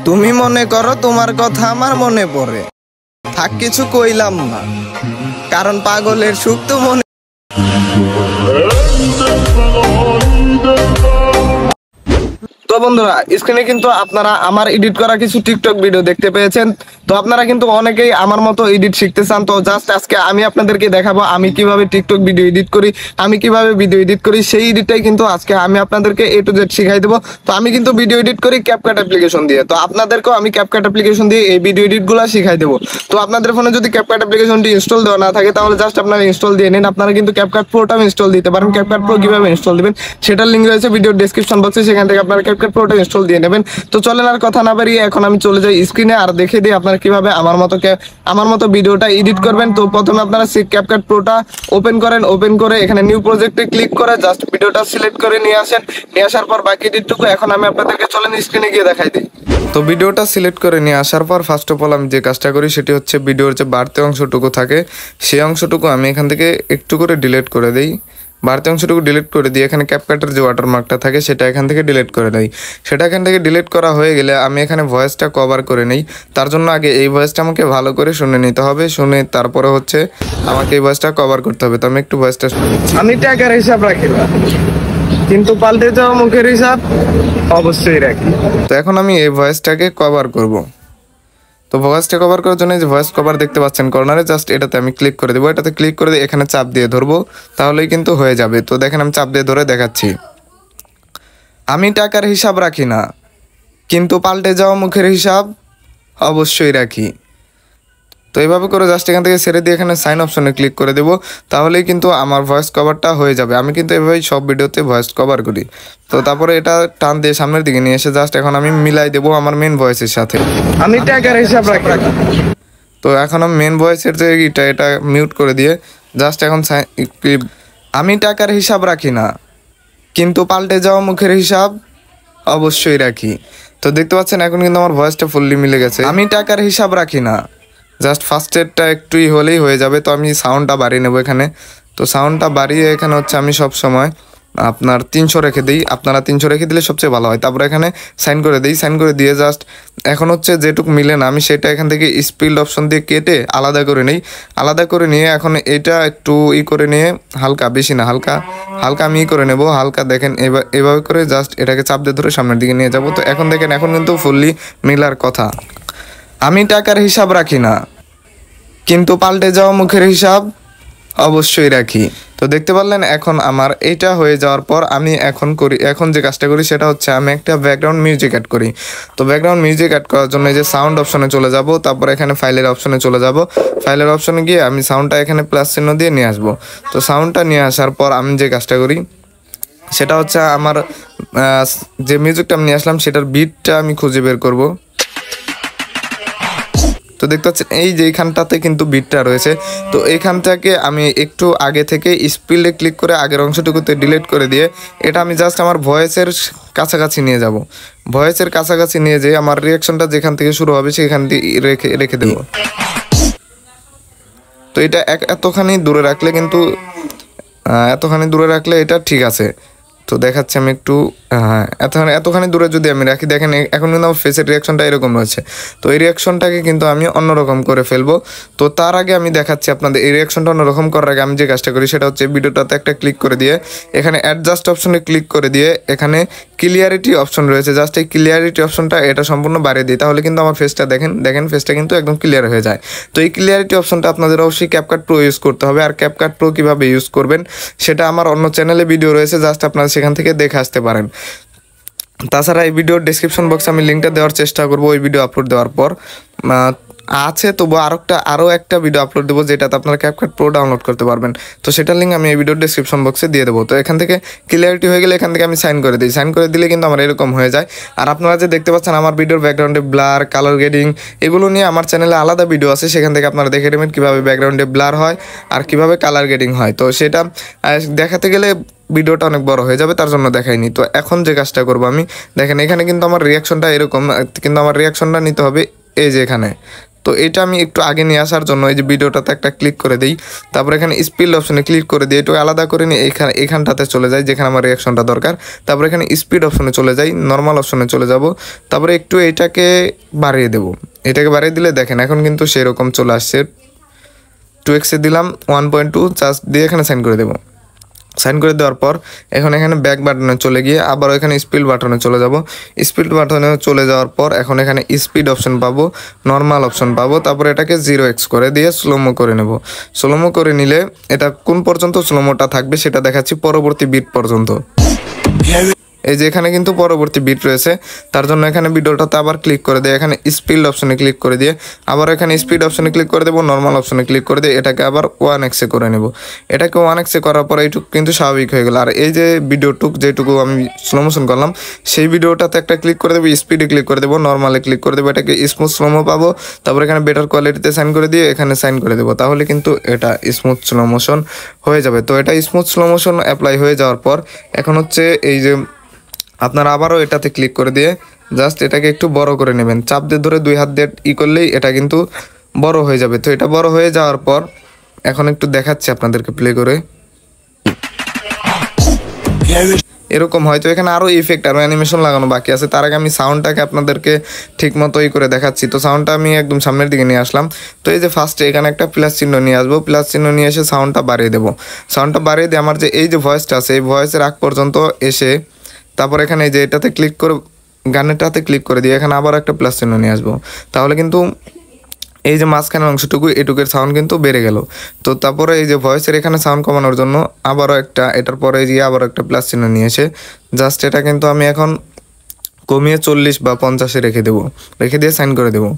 তুমি মনে করো তোমার কথা আমার মনে পড়ে, থাক কিছু কইলাম না, কারণ পাগলের সুখ তো মনে। তো বন্ধুরা, স্ক্রিনে কিন্তু আপনারা আমার এডিট করা কিছু টিকটক ভিডিও দেখতে পেয়েছেন। তো আপনারা কিন্তু অনেকেই আমার মতো এডিট শিখতে চান। তো জাস্ট আজকে আমি আপনাদেরকে দেখাবো আমি কিভাবে টিকটক ভিডিও এডিট করি, আমি কিভাবে ভিডিও এডিট করি, সেই এডিটটাই কিন্তু আজকে আমি আপনাদেরকে A to Z শিখাই দেবো। তো আমি কিন্তু ভিডিও এডিট করি ক্যাপকাট অ্যাপ্লিকেশন দিয়ে। তো আপনাদেরকেও আমি ক্যাপকাট অ্যাপ্লিকেশন দিয়ে এই ভিডিও এডিটগুলো শিখাই দেবো। তো আপনাদের ফোনে যদি ক্যাপকাট অ্যাপ্লিকেশনটি ইনস্টল দেওয়া না থাকে তাহলে জাস্ট আপনারা ইনস্টল দিয়ে নিন। আপনারা কিন্তু ক্যাপকাট প্রোটাও ইনস্টল দিতে পারেন। ক্যাপকাট প্রো কিভাবে ইনস্টল দিবেন সেটার লিঙ্ক রয়েছে ভিডিও ডেসক্রিপশন বক্সে, সেখান থেকে আপনারা ক্যাপকাট প্রোটা ইনস্টল দিয়ে নেবেন। তো চলেন আর কথা না বাড়িয়ে এখন আমি চলে যাই স্ক্রিনে আর দেখে দিই আপনারা কিভাবে আমার মতো ভিডিওটা এডিট করবেন। তো প্রথমে আপনারা ক্যাপকাট প্রোটা ওপেন করেন, ওপেন করে এখানে নিউ প্রজেক্টে ক্লিক করে জাস্ট ভিডিওটা সিলেক্ট করে নিয়ে আসেন। নিয়ে আসার পর বাকি এডিটটুকু এখন আমি আপনাদেরকে চলেন স্ক্রিনে গিয়ে দেখাই দিই। তো ভিডিওটা সিলেক্ট করে নিয়ে আসার পর ফার্স্ট অফ অল আমি যে কাজটা করি সেটি হচ্ছে ভিডিওর যে বাড়তি অংশটুকু থাকে সেই অংশটুকু আমি এখান থেকে একটু করে ডিলিট করে দিই। বাড়তি অংশটুকু ডিলিট করে দিয়ে এখানে ক্যাপকাটের যে ওয়াটারমার্কটা থাকে সেটা এখান থেকে ডিলিট করে দেয়। সেটা এখান থেকে ডিলিট করা হয়ে গেলে আমি এখানে ভয়েসটা কভার করে নিই। তার জন্য আগে এই ভয়েসটা আমাকে ভালো করে শুনে নিতে হবে, শুনে তারপরে হচ্ছে আমাকে এই ভয়েসটা কভার করতে হবে। তো আমি একটু ভয়েসটা শুনি। আমি টাকার হিসাব রাখি না, কিন্তু পাল্টে যাওয়া মুখের হিসাব অবশ্যই রাখি। তো এখন আমি এই ভয়েসটাকে কভার করব। তো ভয়েসটা কভার করার জন্য যে ভয়েস কভার দেখতে পাচ্ছেন কর্নারে, জাস্ট এটাতে আমি ক্লিক করে দেবো। এটাতে ক্লিক করে দিয়ে এখানে চাপ দিয়ে ধরবো, তাহলেই কিন্তু হয়ে যাবে। তো দেখেন আমি চাপ দিয়ে ধরে দেখাচ্ছি। আমি টাকার হিসাব রাখি না, কিন্তু পাল্টে যাওয়া মুখের হিসাব অবশ্যই রাখি। তো এইভাবে করে জাস্ট এখান থেকে ছেড়ে দিয়ে এখানে সাইন অপশনে ক্লিক করে দেবো, তাহলেই কিন্তু আমার ভয়েস কভারটা হয়ে যাবে। আমি কিন্তু এভাবেই সব ভিডিওতে ভয়েস কভার করি। তো তারপরে এটা টান দিয়ে সামনের দিকে নিয়ে এসে জাস্ট এখন আমি মিলাই দেবো আমার মেন ভয়েসের সাথে। আমি টাকার হিসাব রাখি। তো এখন আমি মেন ভয়েসের যে এটা মিউট করে দিয়ে জাস্ট এখন আমি টাকার হিসাব রাখি না, কিন্তু পাল্টে যাওয়া মুখের হিসাব অবশ্যই রাখি। তো দেখতে পাচ্ছেন এখন কিন্তু আমার ভয়েসটা ফুললি মিলে গেছে। আমি টাকার হিসাব রাখি না, জাস্ট ফার্স্টেরটা একটুই হলেই হয়ে যাবে। তো আমি সাউন্ডটা বাড়িয়ে নেবো এখানে। তো সাউন্ডটা বাড়িয়ে এখানে হচ্ছে আমি সব সময় আপনার 300 রেখে দিই। আপনারা 300 রেখে দিলে সবচেয়ে ভালো হয়। তারপরে এখানে সাইন করে দিই, সাইন করে দিয়ে জাস্ট এখন হচ্ছে যেটুকু মিলে না আমি সেটা এখান থেকে স্পিড অপশন দিয়ে কেটে আলাদা করে নিই। আলাদা করে নিয়ে এখন এটা একটু করে নিয়ে হালকা, বেশি না, হালকা হালকা আমি করে নেব। হালকা দেখেন এভাবে করে জাস্ট এটাকে চাপ দিয়ে ধরে সামনের দিকে নিয়ে যাব। তো এখন দেখেন এখন কিন্তু ফুললি মিলার কথা। আমি টাকার হিসাব রাখি না, কিন্তু পাল্টে যাওয়া মুখের হিসাব অবশ্যই রাখি। তো দেখতে পারলেন এখন আমার এটা হয়ে যাওয়ার পর আমি এখন যে কাজটা করি সেটা হচ্ছে আমি একটা ব্যাকগ্রাউন্ড মিউজিক অ্যাড করি। তো ব্যাকগ্রাউন্ড মিউজিক অ্যাড করার জন্য যে সাউন্ড অপশনে চলে যাব, তারপর এখানে ফাইলের অপশনে চলে যাব। ফাইলের অপশনে গিয়ে আমি সাউন্ডটা এখানে প্লাস চিহ্ন দিয়ে নিয়ে আসবো। তো সাউন্ডটা নিয়ে আসার পর আমি যে কাজটা করি সেটা হচ্ছে আমার যে মিউজিকটা আমি নিয়ে আসলাম সেটার বিটটা আমি খুঁজে বের করব। তো দেখতে পাচ্ছেন এই যে এইখানটাতে কিন্তু বিটটা রয়েছে। তো এইখান থেকে আমি একটু আগে থেকে স্পিডে ক্লিক করে আগের অংশটুকুতে ডিলিট করে দিয়ে এটা আমি জাস্ট আমার ভয়েসের কাছাকাছি নিয়ে যাব। ভয়েসের কাছাকাছি নিয়ে যেয়ে আমার রিয়াকশনটা যেখান থেকে শুরু হবে সেখান দিয়ে রেখে দেবো। তো এটা এতখানি দূরে রাখলে এটা ঠিক আছে। তো দেখাচ্ছি আমি একটু, হ্যাঁ এতখানি দূরে যদি আমি রাখি, দেখেন এখন কিন্তু আমার ফেসের রিয়াকশনটা এরকম রয়েছে। তো এই রিয়াকশনটাকে কিন্তু আমি অন্যরকম করে ফেলবো। তো তার আগে আমি দেখাচ্ছি আপনাদের এই রিয়াকশনটা অন্যরকম করার আগে আমি যে কাজটা করি সেটা হচ্ছে ভিডিওটাতে একটা ক্লিক করে দিয়ে এখানে অ্যাডজাস্ট অপশনে ক্লিক করে দিয়ে এখানে ক্লিয়ারিটি অপশন রয়েছে, জাস্ট এই ক্লিয়ারিটি অপশনটা এটা সম্পূর্ণ বাড়িয়ে দিই, তাহলে কিন্তু আমার ফেসটা দেখেন ফেসটা কিন্তু একদম ক্লিয়ার হয়ে যায়। তো এই ক্লিয়ারিটি অপশনটা আপনাদের অবশ্যই ক্যাপকাট প্রো ইউজ করতে হবে। আর ক্যাপকাট প্রো কীভাবে ইউজ করবেন সেটা আমার অন্য চ্যানেলে ভিডিও রয়েছে, জাস্ট আপনারা সেখান থেকে দেখে আসতে পারেন। তাছাড়া এই ভিডিওর ডেসক্রিপশন বক্সে আমি লিঙ্কটা দেওয়ার চেষ্টা করবো ওই ভিডিও আপলোড দেওয়ার পর আছে। তবু আরও একটা ভিডিও আপলোড দেবো যেটাতে আপনারা ক্যাপকাট প্রো ডাউনলোড করতে পারবেন। তো সেটার লিঙ্ক আমি এই ভিডিওর ডেসক্রিপশন বক্সে দিয়ে দেবো। তো এখান থেকে ক্লিয়ারিটি হয়ে গেলে এখান থেকে আমি সাইন করে দিই। সাইন করে দিলে কিন্তু আমার এরকম হয়ে যায়। আর আপনারা যে দেখতে পাচ্ছেন আমার ভিডিওর ব্যাকগ্রাউন্ডে ব্লার, কালার গ্রেডিং এগুলো নিয়ে আমার চ্যানেলে আলাদা ভিডিও আছে, সেখান থেকে আপনারা দেখে নেবেন কীভাবে ব্যাকগ্রাউন্ডে ব্লার হয় আর কীভাবে কালার গ্রেডিং হয়। তো সেটা দেখাতে গেলে ভিডিওটা অনেক বড় হয়ে যাবে, তার জন্য দেখাইনি। তো এখন যে কাজটা করবো আমি, দেখেন এখানে কিন্তু আমার রিয়াকশনটা এরকম, কিন্তু আমার রিয়াকশনটা নিতে হবে এই যে এখানে। তো এটা আমি একটু আগে নিয়ে আসার জন্য এই যে ভিডিওটাতে একটা ক্লিক করে দিই, তারপর এখানে স্পিড অপশনে ক্লিক করে দিই, একটু আলাদা করে নিয়ে এখানটাতে চলে যাই যেখানে আমার রিয়াকশনটা দরকার। তারপর এখানে স্পিড অপশনে চলে যাই, নর্মাল অপশনে চলে যাব, তারপরে একটু এটাকে বাড়িয়ে দেবো। এটাকে বাড়িয়ে দিলে দেখেন এখন কিন্তু সেরকম চলে আসছে। 2x দিলাম 1.2 জাস্ট দিয়ে এখানে সাইন করে দেবো। সাইন করে দেওয়ার পর এখন এখানে ব্যাক বাটনে চলে গিয়ে আবার এখানে স্পিড বাটনে চলে যাব। স্পিড বাটনে চলে যাওয়ার পর এখন এখানে স্পিড অপশন পাবো, নর্মাল অপশন পাবো, তারপর এটাকে 0x করে দিয়ে স্লোমো করে নেব। স্লোমো করে নিলে এটা কোন পর্যন্ত স্লোমোটা থাকবে সেটা দেখাচ্ছি পরবর্তী বিট পর্যন্ত। এই যে এখানে কিন্তু পরবর্তী বিট রয়েছে, তার জন্য এখানে ভিডিওটাতে আবার ক্লিক করে দিয়ে এখানে স্পিড অপশনে ক্লিক করে দিয়ে আবার এখানে স্পিড অপশনে ক্লিক করে দেবো, নর্মাল অপশনে ক্লিক করে দিয়ে এটাকে আবার 1x করে নেব। এটাকে 1x করার পর এইটুকু কিন্তু স্বাভাবিক হয়ে গেল। আর এই যে ভিডিওটুক যেটুকু আমি স্লো মোশন করলাম সেই ভিডিওটাতে একটা ক্লিক করে দেবো, স্পিডে ক্লিক করে দেবো, নর্মালে ক্লিক করে দেবো, এটাকে স্মুথ স্লোমো পাবো, তারপর এখানে বেটার কোয়ালিটিতে সাইন করে দিয়ে এখানে সাইন করে দেবো, তাহলে কিন্তু এটা স্মুথ স্লো মোশন হয়ে যাবে। তো এটা স্মুথ স্লো মোশন অ্যাপ্লাই হয়ে যাওয়ার পর এখন হচ্ছে এই যে আপনারা আবারও এটাতে ক্লিক করে দিয়ে জাস্ট এটাকে একটু বড় করে নেবেন, চাপ দিয়ে ধরে 2 হাত দিয়ে করলেই এটা কিন্তু বড় হয়ে যাবে। তো এটা বড় হয়ে যাওয়ার পর এখন একটু দেখাচ্ছি আপনাদেরকে প্লে করে, এরকম হয়তো এখানে আরও ইফেক্ট আরও অ্যানিমেশন লাগানো বাকি আছে। তার আগে আমি সাউন্ডটাকে আপনাদেরকে ঠিক মতোই করে দেখাচ্ছি। তো সাউন্ডটা আমি একদম সামনের দিকে নিয়ে আসলাম। তো এই যে ফার্স্টে এখানে একটা প্লাস চিহ্ন নিয়ে আসবো, প্লাস চিহ্ন নিয়ে এসে সাউন্ডটা বাড়িয়ে দেবো। সাউন্ডটা বাড়িয়ে দিয়ে আমার যে এই যে ভয়েসটা আছে এই ভয়েসের আগ পর্যন্ত এসে তারপর এখানে এই যে এটাতে ক্লিক করে গানেরটাতে ক্লিক করে দিয়ে এখানে আবার একটা প্লাস চিহ্ন নিয়ে আসবো, তাহলে কিন্তু এই যে মাঝখানের অংশটুকু এটুকের সাউন্ড কিন্তু বেড়ে গেল। তো তারপরে এই যে ভয়েসের এখানে সাউন্ড কমানোর জন্য আবারও একটা এটার পরে গিয়ে আবার একটা প্লাস চিহ্ন নিয়ে এসে জাস্ট এটা কিন্তু আমি এখন কমিয়ে 40 বা 50-এ রেখে দেবো, রেখে দিয়ে সাইন করে দেবো।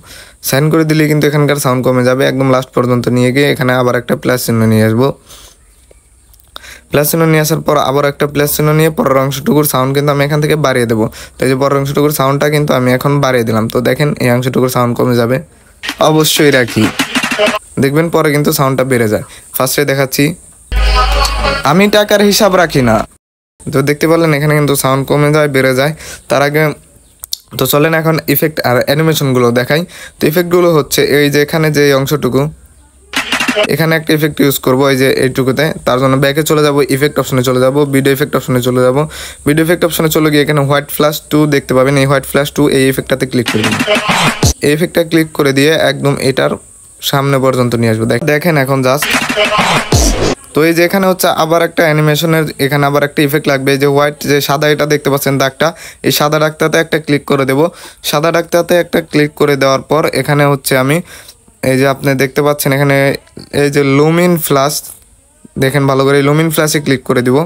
সাইন করে দিলে কিন্তু এখানকার সাউন্ড কমে যাবে। একদম লাস্ট পর্যন্ত নিয়ে গিয়ে এখানে আবার একটা প্লাস চিহ্ন নিয়ে আসবো। প্লাস চিহ্ন নিয়ে আসার পর আবার একটা প্লাস চিহ্ন নিয়ে পরের অংশটুকুর সাউন্ড কিন্তু আমি এখান থেকে বাড়িয়ে দেবো। তো এই যে পরের অংশটুকুর সাউন্ডটা কিন্তু আমি এখন বাড়িয়ে দিলাম। তো দেখেন এই অংশটুকুর সাউন্ড কমে যাবে, অবশ্যই রাখি, দেখবেন পরে কিন্তু সাউন্ডটা বেড়ে যায়। ফার্স্টে দেখাচ্ছি, আমি টাকার হিসাব রাখি না। তো দেখতে পারলেন এখানে কিন্তু সাউন্ড কমে যায় বেড়ে যায়। তার আগে তো চলেন এখন ইফেক্ট আর অ্যানিমেশনগুলো দেখাই। তো ইফেক্টগুলো হচ্ছে এই যে এখানে যে অংশটুকু এখানে একটা ইফেক্ট ইউজ করবো এই যে এইটুকুতে, তার জন্য ব্যাকে চলে যাব, ইফেক্ট অপশনে চলে যাব, ভিডিও ইফেক্ট অপশনে চলে যাব। ভিডিও ইফেক্ট অপশনে চলে গিয়ে এখানে হোয়াইট ফ্ল্যাশ 2 দেখতে পাবেন, এই হোয়াইট ফ্ল্যাশ 2 এই ইফেক্টটাতে ক্লিক করে দিন। এই ইফেক্টটা ক্লিক করে দিয়ে একদম এটার সামনে পর্যন্ত নিয়ে আসবো। দেখেন এখন জাস্ট তো এই যে এখানে হচ্ছে আবার একটা অ্যানিমেশনের এখানে আবার একটা ইফেক্ট লাগবে। যে হোয়াইট যে সাদা এটা দেখতে পাচ্ছেন দাগটা, এই সাদা দাগটাতে একটা ক্লিক করে দেব। সাদা দাগটাতে একটা ক্লিক করে দেওয়ার পর এখানে হচ্ছে আমি এই যে আপনি দেখতে পাচ্ছেন এখানে এই যে লুমিন ফ্ল্যাশ, দেখেন ভালো করে এই লুমিন ফ্ল্যাশে ক্লিক করে দিব।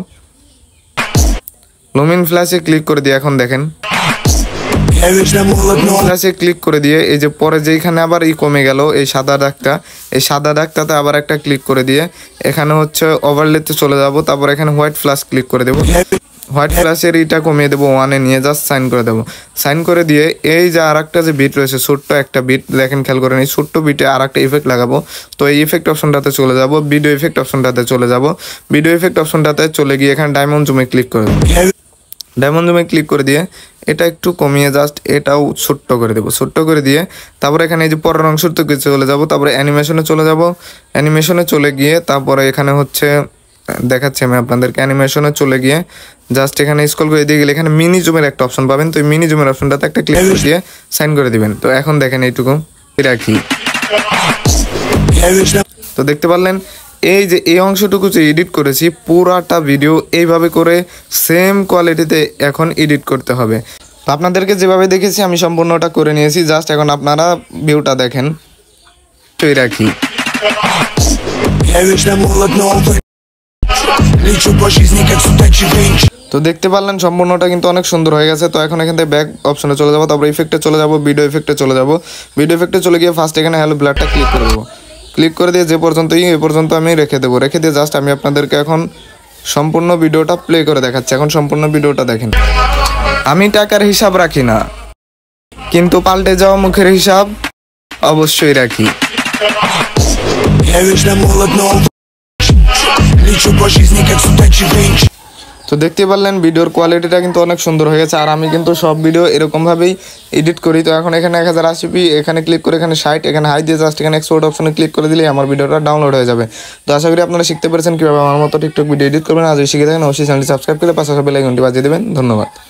লুমিন ফ্ল্যাশে ক্লিক করে দিয়ে এখন দেখেন ফ্ল্যাশে ক্লিক করে দিয়ে এই যে পরে যেখানে আবার কমে গেল এই সাদা দাগটা, এই সাদা দাগটাতে আবার একটা ক্লিক করে দিয়ে এখানে হচ্ছে ওভারলেতে চলে যাব। তারপর এখানে হোয়াইট ফ্ল্যাশ ক্লিক করে দেবো, হোয়াইট ফ্ল্যাশের এটা কমিয়ে দেবো 1-এ নিয়ে জাস্ট সাইন করে দেবো। সাইন করে দিয়ে এই যে আর একটা যে বিট রয়েছে ছোট্ট একটা বিট, দেখেন খেয়াল করেন এই ছোট্ট বিটে আর একটা ইফেক্ট লাগাবো। তো এই ইফেক্ট অপশনটাতে চলে যাব, ভিডিও ইফেক্ট অপশনটাতে চলে যাব। ভিডিও ইফেক্ট অপশনটাতে চলে গিয়ে এখানে ডায়মন্ড জুমে ক্লিক করে দেবো। ডায়মন্ড জুমে ক্লিক করে দিয়ে এটা একটু কমিয়ে জাস্ট এটাও ছোট্ট করে দেবো। ছোট্ট করে দিয়ে তারপরে এখানে এই যে পরের অংশটুকু চলে যাব, তারপরে অ্যানিমেশনে চলে যাব। অ্যানিমেশনে চলে গিয়ে তারপরে এখানে হচ্ছে দেখাচ্ছি আমি আপনাদেরকে, অ্যানিমেশনে চলে গিয়ে জাস্ট এখানে স্ক্রল করে দিয়ে গেলে এখানে মিনি জুমের একটা অপশন পাবেন। তো এই মিনি জুমের অপশনটাতে একটা ক্লিক করে দিয়ে সাইন করে দিবেন। তো এখন দেখেন এইটুকু রাখি। তো দেখতে পারলেন এই যে এই অংশটুকু যে এডিট করেছি পুরাটা ভিডিও এইভাবে করে সেম কোয়ালিটিতে এখন এডিট করতে হবে। তো আপনাদেরকে যেভাবে দেখেছি আমি সম্পূর্ণটা করে নিয়েছি, জাস্ট এখন আপনারা ভিউটা দেখেন। তুই রাখি তো দেখতে পারলেন সম্পূর্ণটা কিন্তু অনেক সুন্দর হয়ে গেছে। তো এখন এখান থেকে ব্যাক অপশনে চলে যাবো, তারপর ইফেক্টে চলে যাবো, ভিডিও ইফেক্টে চলে যাবো। ভিডিও ইফেক্টে চলে গিয়ে ফার্স্ট এখানে হ্যালো ব্লাডটা ক্লিক করে দেবো। ক্লিক করে দিয়ে যে পর্যন্তই এই পর্যন্ত আমি রেখে দেবো। রেখে দিয়ে জাস্ট আমি আপনাদেরকে এখন সম্পূর্ণ ভিডিওটা প্লে করে দেখাচ্ছি। এখন সম্পূর্ণ ভিডিওটা দেখেন। আমি টাকার হিসাব রাখি না, কিন্তু পাল্টে যাওয়া মুখের হিসাব অবশ্যই রাখি। তো দেখতে পারলেন ভিডিওর কোয়ালিটিটা কিন্তু অনেক সুন্দর হয়ে গেছে। আর আমি কিন্তু সব ভিডিও এরকমভাবেই এডিট করি। তো এখন এখানে 1080p এখানে ক্লিক করে এখানে 60 এখানে হাই দিয়ে জাস্ট এখানে এক্সপোর্ট অপশনে ক্লিক করে দিলেই আমার ভিডিওটা ডাউনলোড হয়ে যাবে। তো আশা করি আপনারা শিখতে পেরেছেন কীভাবে আমার মতো টিকটক ভিডিও এডিট করবেন। আজ শিখে থাকেন অবশ্যই চ্যানেলটি সাবস্ক্রাইব করে পাশাপাশি বেল আইকনটি বাজিয়ে দেবেন। ধন্যবাদ।